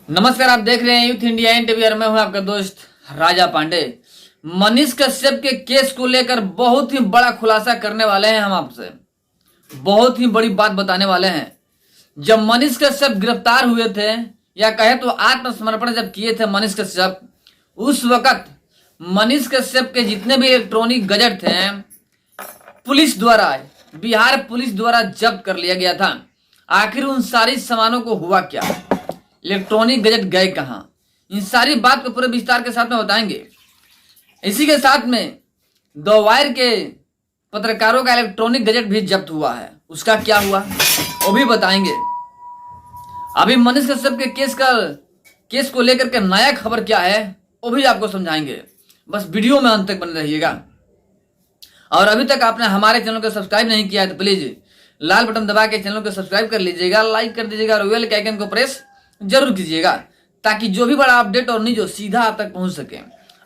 नमस्कार, आप देख रहे हैं यूथ इंडिया इंटरव्यू और मैं हूं आपका दोस्त राजा पांडे। मनीष कश्यप के केस को लेकर बहुत ही बड़ा खुलासा करने वाले हैं। हम आपसे बहुत ही बड़ी बात बताने वाले हैं। जब मनीष कश्यप गिरफ्तार हुए थे या कहे तो आत्मसमर्पण जब किए थे मनीष कश्यप, उस वक्त मनीष कश्यप के जितने भी इलेक्ट्रॉनिक गजट थे पुलिस द्वारा, बिहार पुलिस द्वारा जब्त कर लिया गया था। आखिर उन सारी सामानों को हुआ क्या, इलेक्ट्रॉनिक गजट गए कहां, इन सारी बात को पूरे विस्तार के साथ में बताएंगे। इसी के साथ में द वायर के पत्रकारों का इलेक्ट्रॉनिक गजट भी जब्त हुआ है, उसका क्या हुआ वो भी बताएंगे। अभी मनीष कश्यप के केस को लेकर के नया खबर क्या है वो भी आपको समझाएंगे। बस वीडियो में अंत तक बने रहिएगा। और अभी तक आपने हमारे चैनल को सब्सक्राइब नहीं किया है तो प्लीज लाल बटन दबा के चैनल को सब्सक्राइब कर लीजिएगा, लाइक कर दीजिएगा और बेल के आइकन को प्रेस जरूर कीजिएगा ताकि जो भी बड़ा अपडेट और न्यूज सीधा आप तक पहुंच सके।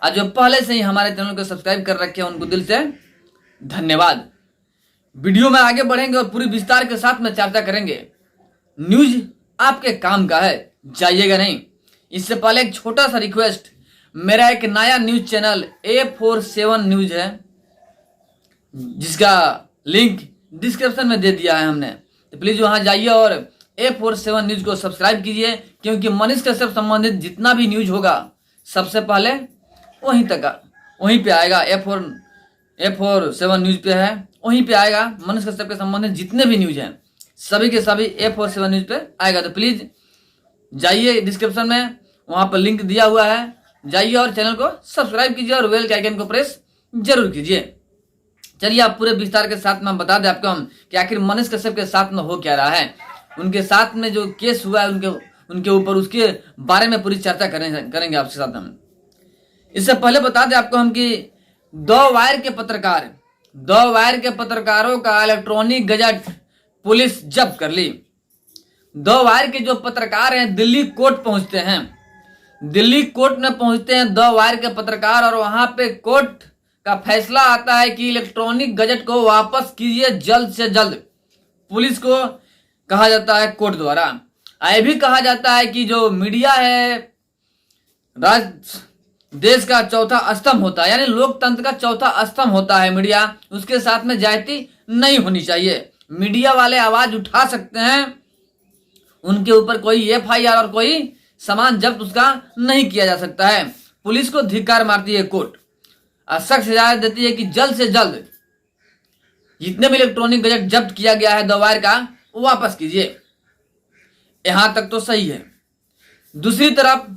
और जो पहले से ही हमारे चैनल को सब्सक्राइब कर रखे हैं उनको दिल से धन्यवाद। वीडियो में आगे बढ़ेंगे और पूरी विस्तार के साथ में चर्चा करेंगे। न्यूज आपके काम का है, जाइएगा नहीं। इससे पहले एक छोटा सा रिक्वेस्ट, मेरा एक नया न्यूज चैनल A47 न्यूज है जिसका लिंक डिस्क्रिप्शन में दे दिया है हमने, तो प्लीज वहां जाइए और A47 न्यूज को सब्सक्राइब कीजिए, क्योंकि मनीष कश्यप संबंधित जितना भी न्यूज होगा सबसे पहले वहीं पे आएगा। A47 न्यूज पे है, वहीं पे आएगा। मनीष कश्यप के संबंधित जितने भी न्यूज हैं सभी के सभी A47 न्यूज पे आएगा। तो प्लीज जाइए, डिस्क्रिप्शन में वहां पर लिंक दिया हुआ है, जाइए और चैनल को सब्सक्राइब कीजिए और बेल के आइकन को प्रेस जरूर कीजिए। चलिए आप पूरे विस्तार के साथ में बता दें आपको हम कि आखिर मनीष कश्यप के साथ में हो क्या रहा है, उनके साथ में जो केस हुआ है उनके ऊपर, उसके बारे में पूरी चर्चा करेंगे आपके साथ हम। इससे पहले बता दें आपको हम कि द वायर के पत्रकारों का इलेक्ट्रॉनिक गजट पुलिस जब्त कर ली। द वायर के जो पत्रकार हैं दिल्ली कोर्ट पहुंचते हैं, द वायर के पत्रकार, और वहां पे कोर्ट का फैसला आता है कि इलेक्ट्रॉनिक गजट को वापस कीजिए जल्द से जल्द। पुलिस को कहा जाता है कोर्ट द्वारा। यह भी कहा जाता है कि जो मीडिया है देश का चौथा स्तंभ होता है, यानी लोकतंत्र का चौथा स्तंभ होता है मीडिया, उसके साथ में जाति नहीं होनी चाहिए। मीडिया वाले आवाज उठा सकते हैं, उनके ऊपर कोई FIR और कोई सामान जब्त उसका नहीं किया जा सकता है। पुलिस को धिक्कार मारती है कोर्ट, सख्त हिदायत देती है कि जल्द से जल्द जितने भी इलेक्ट्रॉनिक गजट जब्त किया गया है द वायर का वो वापस कीजिए। यहां तक तो सही है। दूसरी तरफ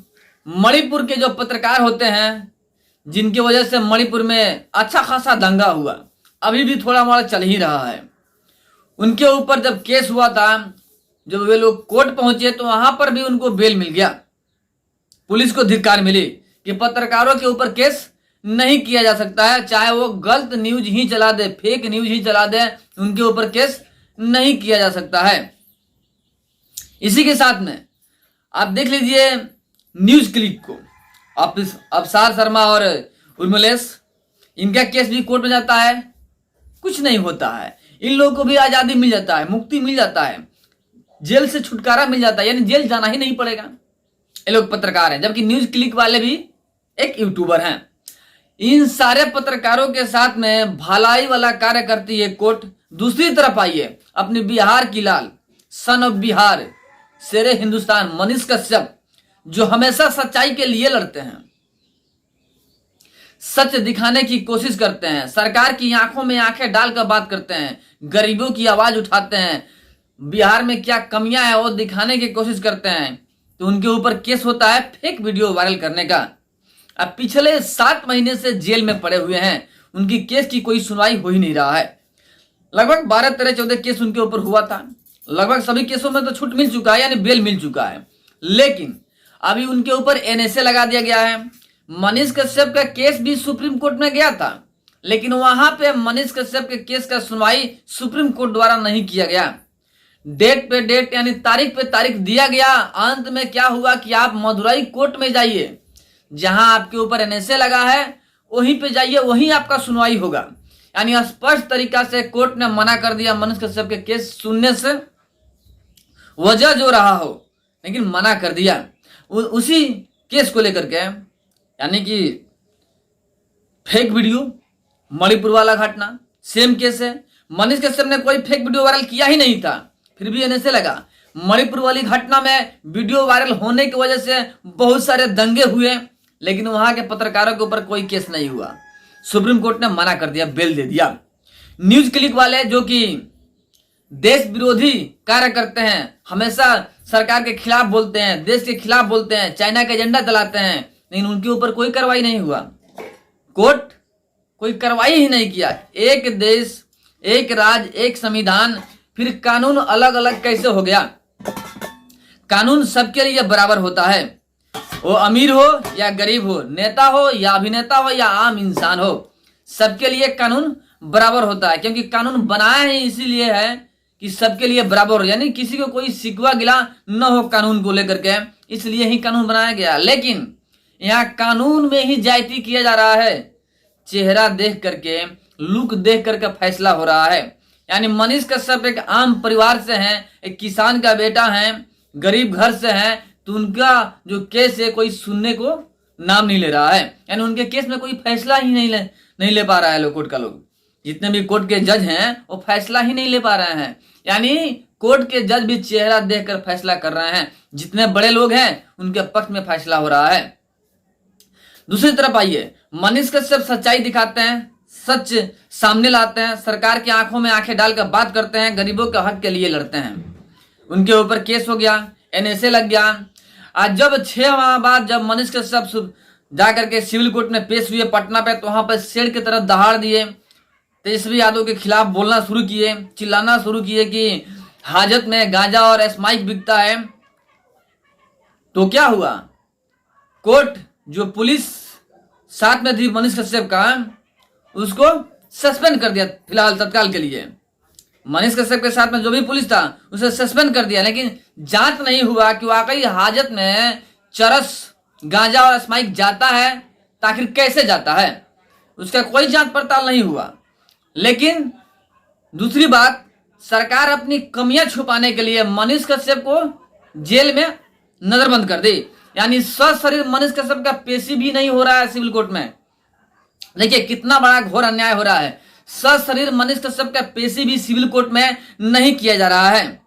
मणिपुर के जो पत्रकार होते हैं, जिनकी वजह से मणिपुर में अच्छा खासा दंगा हुआ, अभी भी थोड़ा मोड़ा चल ही रहा है, उनके ऊपर जब केस हुआ था, जब वे लोग कोर्ट पहुंचे तो वहां पर भी उनको बेल मिल गया। पुलिस को धिक्कार मिली कि पत्रकारों के ऊपर केस नहीं किया जा सकता है, चाहे वो गलत न्यूज ही चला दे, फेक न्यूज ही चला दे, उनके ऊपर केस नहीं किया जा सकता है। इसी के साथ में आप देख लीजिए न्यूज क्लिक को, अवसार शर्मा और उर्मिलेश, इनका केस भी कोर्ट में जाता है, कुछ नहीं होता है। इन लोगों को भी आजादी मिल जाता है, मुक्ति मिल जाता है, जेल से छुटकारा मिल जाता है, यानी जेल जाना ही नहीं पड़ेगा। ये लोग पत्रकार हैं, जबकि न्यूज क्लिक वाले भी एक यूट्यूबर हैं। इन सारे पत्रकारों के साथ में भलाई वाला कार्य करती है कोर्ट। दूसरी तरफ आइए अपने बिहार की लाल, सन ऑफ बिहार, शेरे हिंदुस्तान मनीष कश्यप, जो हमेशा सच्चाई के लिए लड़ते हैं, सच दिखाने की कोशिश करते हैं, सरकार की आंखों में आंखें डालकर बात करते हैं, गरीबों की आवाज उठाते हैं, बिहार में क्या कमियां है वो दिखाने की कोशिश करते हैं, तो उनके ऊपर केस होता है फेक वीडियो वायरल करने का। अब पिछले 7 महीने से जेल में पड़े हुए हैं, उनकी केस की कोई सुनवाई हो ही नहीं रहा है। लगभग 12, 13, 14 केस उनके ऊपर हुआ था। लगभग सभी केसों में तो छूट मिल चुका है, यानी बेल मिल चुका है, लेकिन अभी उनके ऊपर NSA लगा दिया गया है। मनीष कश्यप का केस भी सुप्रीम कोर्ट में गया था, लेकिन वहां पे मनीष कश्यप के केस का सुनवाई सुप्रीम कोर्ट द्वारा नहीं किया गया। डेट पे डेट यानी तारीख पे तारीख दिया गया। अंत में क्या हुआ कि आप मदुरई कोर्ट में जाइए, जहां आपके ऊपर NSA लगा है वहीं पे जाइए, वहीं आपका सुनवाई होगा। यानी स्पष्ट तरीका से कोर्ट ने मना कर दिया मनीष कश्यप के केस सुनने से, वजह जो रहा हो, लेकिन मना कर दिया। उसी केस को लेकर के, यानी कि फेक वीडियो, मणिपुर वाला घटना सेम केस है। मनीष कश्यप ने कोई फेक वीडियो वायरल किया ही नहीं था, फिर भी एनएसए लगा। मणिपुर वाली घटना में वीडियो वायरल होने की वजह से बहुत सारे दंगे हुए, लेकिन वहां के पत्रकारों के ऊपर कोई केस नहीं हुआ। सुप्रीम कोर्ट ने मना कर दिया, बेल दे दिया। न्यूज क्लिक वाले जो कि देश विरोधी कार्य करते हैं, हमेशा सरकार के खिलाफ बोलते हैं, देश के खिलाफ बोलते हैं, चाइना का एजेंडा चलाते हैं, लेकिन उनके ऊपर कोई कार्रवाई नहीं हुआ। कोर्ट कोई कार्रवाई ही नहीं किया। एक देश, एक राज्य, एक संविधान, फिर कानून अलग अलग कैसे हो गया? कानून सबके लिए बराबर होता है, वो अमीर हो या गरीब हो, नेता हो या अभिनेता हो या आम इंसान हो, सबके लिए कानून बराबर होता है। क्योंकि कानून बनाया ही इसीलिए है कि सबके लिए बराबर हो, यानी किसी को कोई शिकवा गिला न हो कानून को लेकर के, इसलिए ही कानून बनाया गया। लेकिन यहाँ कानून में ही जाति किया जा रहा है, चेहरा देख करके, लुक देख करके फैसला हो रहा है। यानी मनीष कश्यप एक आम परिवार से हैं, एक किसान का बेटा है, गरीब घर से हैं, तो उनका जो केस है कोई सुनने को नाम नहीं ले रहा है। यानी उनके केस में कोई फैसला ही नहीं ले पा रहा है लोग, कोर्ट का लोग, जितने भी कोर्ट के जज हैं वो फैसला ही नहीं ले पा रहे हैं। यानी कोर्ट के जज भी चेहरा देखकर फैसला कर रहे हैं, जितने बड़े लोग हैं उनके पक्ष में फैसला हो रहा है। दूसरी तरफ आइए, मनीष कश्यप सच्चाई दिखाते हैं, सच सामने लाते हैं, सरकार की आंखों में आंखें डालकर बात करते हैं, गरीबों के हक के लिए लड़ते हैं। उनके ऊपर केस हो गया, एनएसए लग गया। आज जब 6 माह बाद जब मनीष कश्यप जाकर के सिविल कोर्ट में पेश हुए पटना पे, तो वहां पर शेर की तरह दहाड़ दिए, तेजस्वी यादव के खिलाफ बोलना शुरू किए, चिल्लाना शुरू किए कि हाजत में गांजा और स्माइक बिकता है। तो क्या हुआ? कोर्ट जो पुलिस साथ में थी मनीष कश्यप का, उसको सस्पेंड कर दिया फिलहाल तत्काल के लिए। मनीष कश्यप के साथ में जो भी पुलिस था उसे सस्पेंड कर दिया, लेकिन जांच नहीं हुआ कि वाकई हाजत में चरस, गांजा और स्माइक जाता है, तो आखिर कैसे जाता है, उसका कोई जांच पड़ताल नहीं हुआ। लेकिन दूसरी बात, सरकार अपनी कमियां छुपाने के लिए मनीष कश्यप को जेल में नजरबंद कर दी। यानी सशरीर मनीष कश्यप का पेशी भी नहीं हो रहा है सिविल कोर्ट में। देखिए कितना बड़ा घोर अन्याय हो रहा है, सशरीर मनीष कश्यप का पेशी भी सिविल कोर्ट में नहीं किया जा रहा है।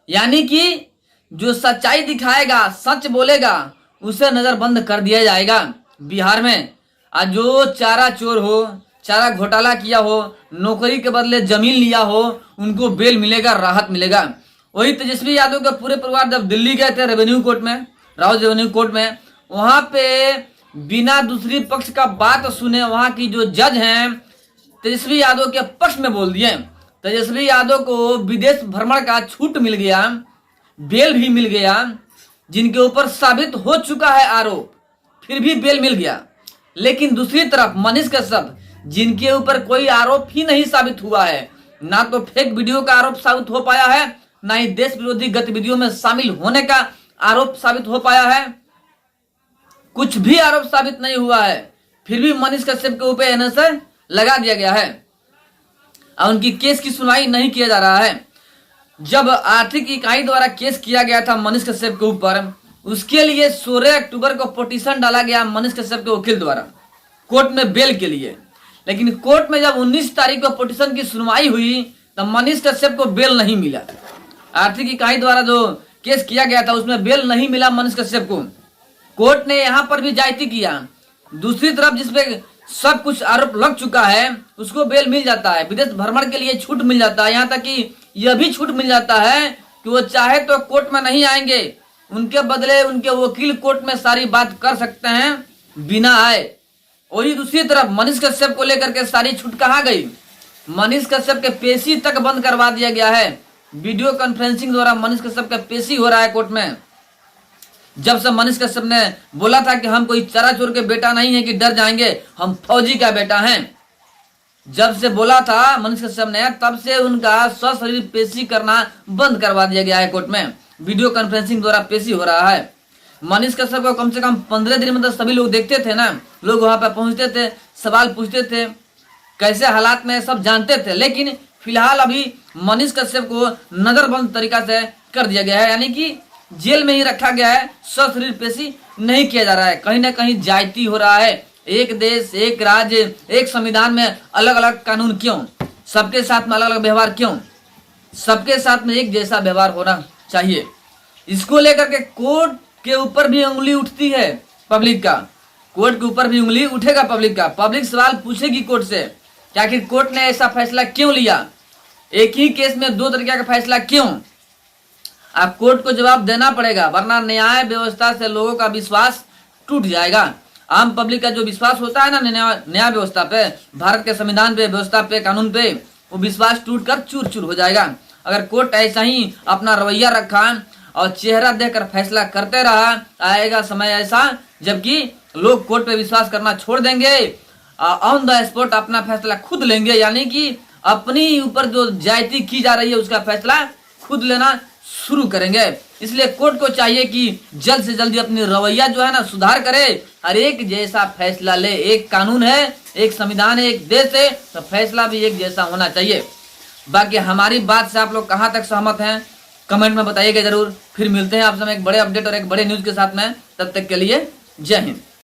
यानी कि जो सच्चाई दिखाएगा, सच बोलेगा, उसे नजरबंद कर दिया जाएगा। बिहार में आज जो चारा चोर हो, चारा घोटाला किया हो, नौकरी के बदले जमीन लिया हो, उनको बेल मिलेगा, राहत मिलेगा। वही तेजस्वी यादव का पूरे परिवार जब दिल्ली गए थे रेवेन्यू कोर्ट में, राउत रेवेन्यू कोर्ट में, वहां पे बिना दूसरी पक्ष का बात सुने वहां की जो जज हैं तेजस्वी यादव के पक्ष में बोल दिए। तेजस्वी यादव को विदेश भ्रमण का छूट मिल गया, बेल भी मिल गया, जिनके ऊपर साबित हो चुका है आरोप, फिर भी बेल मिल गया। लेकिन दूसरी तरफ मनीष कश्यप, जिनके ऊपर कोई आरोप ही नहीं साबित हुआ है, ना तो फेक वीडियो का आरोप साबित हो पाया है, ना ही देश विरोधी गतिविधियों में शामिल होने का आरोप साबित हो पाया है, कुछ भी आरोप साबित नहीं हुआ है, फिर भी मनीष कश्यप के ऊपर एनएसए लगा दिया गया है और उनकी केस की सुनवाई नहीं किया जा रहा है। जब आर्थिक इकाई द्वारा केस किया गया था मनीष कश्यप के ऊपर, उसके लिए 16 अक्टूबर को पिटीशन डाला गया मनीष कश्यप के वकील द्वारा कोर्ट में बेल के लिए। लेकिन कोर्ट में जब 19 तारीख को पिटीशन की सुनवाई हुई तब मनीष कश्यप को बेल नहीं मिला। आर्थिक इकाई द्वारा जो केस किया गया था उसमें बेल नहीं मिला मनीष कश्यप को। कोर्ट ने यहाँ पर भी जायती किया। दूसरी तरफ जिसपे सब कुछ आरोप लग चुका है उसको बेल मिल जाता है, विदेश भ्रमण के लिए छूट मिल जाता है, यहाँ तक कि यह भी छूट मिल जाता है कि वो चाहे तो कोर्ट में नहीं आएंगे, उनके बदले उनके वकील कोर्ट में सारी बात कर सकते हैं बिना आए। और ये दूसरी तरफ मनीष कश्यप को लेकर के सारी छूट कहाँ गई? मनीष कश्यप के पेशी तक बंद करवा दिया गया है। वीडियो कॉन्फ्रेंसिंग द्वारा मनीष कश्यप का पेशी हो रहा है कोर्ट में। जब से मनीष कश्यप ने बोला था कि हम कोई चरा चोर के बेटा नहीं है कि डर जाएंगे, हम फौजी का बेटा हैं, जब से बोला था मनीष कश्यप ने, तब से उनका सशरीर पेशी करना बंद करवा दिया गया है कोर्ट में। वीडियो कॉन्फ्रेंसिंग द्वारा पेशी हो रहा है। मनीष कश्यप को कम से कम 15 दिन में तो सभी लोग देखते थे ना, लोग वहां पर पहुंचते थे, सवाल पूछते थे, कैसे हालात में सब जानते थे। लेकिन फिलहाल अभी मनीष कश्यप को नजरबंद तरीका से कर दिया गया है, यानी कि जेल में ही रखा गया है, सशरीर पेशी नहीं किया जा रहा है। कहीं ना कहीं जाति हो रहा है। एक देश, एक राज्य, एक संविधान में अलग अलग कानून क्यों? सबके साथ में अलग अलग व्यवहार क्यों? सबके साथ में एक जैसा व्यवहार होना चाहिए। इसको लेकर के कोर्ट के ऊपर भी उंगली उठती है पब्लिक का, कोर्ट के ऊपर भी उंगली उठेगा पब्लिक का। पब्लिक सवाल पूछेगी कोर्ट से कि आखिर कोर्ट ने ऐसा फैसला क्यों लिया, एक ही केस में दो तरीके का फैसला क्यों? अब कोर्ट को जवाब देना पड़ेगा, वरना न्याय व्यवस्था से लोगों का विश्वास टूट जाएगा। आम पब्लिक का जो विश्वास होता है ना न्याय व्यवस्था पे, भारत के संविधान पे, व्यवस्था पे, कानून पे, वो विश्वास टूटकर चूर चूर हो जाएगा। अगर कोर्ट ऐसा ही अपना रवैया रखा और चेहरा देखकर फैसला करते रहा, आएगा समय ऐसा जबकि लोग कोर्ट पे विश्वास करना छोड़ देंगे, ऑन द स्पॉट अपना फैसला खुद लेंगे, यानी कि अपनी ऊपर जो ज्यादती की जा रही है उसका फैसला खुद लेना शुरू करेंगे। इसलिए कोर्ट को चाहिए कि जल्द से जल्दी अपनी रवैया जो है ना सुधार करे, हर एक जैसा फैसला ले। एक कानून है, एक संविधान है, एक देश है, तो फैसला भी एक जैसा होना चाहिए। बाकी हमारी बात से आप लोग कहाँ तक सहमत हैं कमेंट में बताइएगा जरूर। फिर मिलते हैं आप सब एक बड़े अपडेट और एक बड़े न्यूज के साथ में, तब तक के लिए जय हिंद।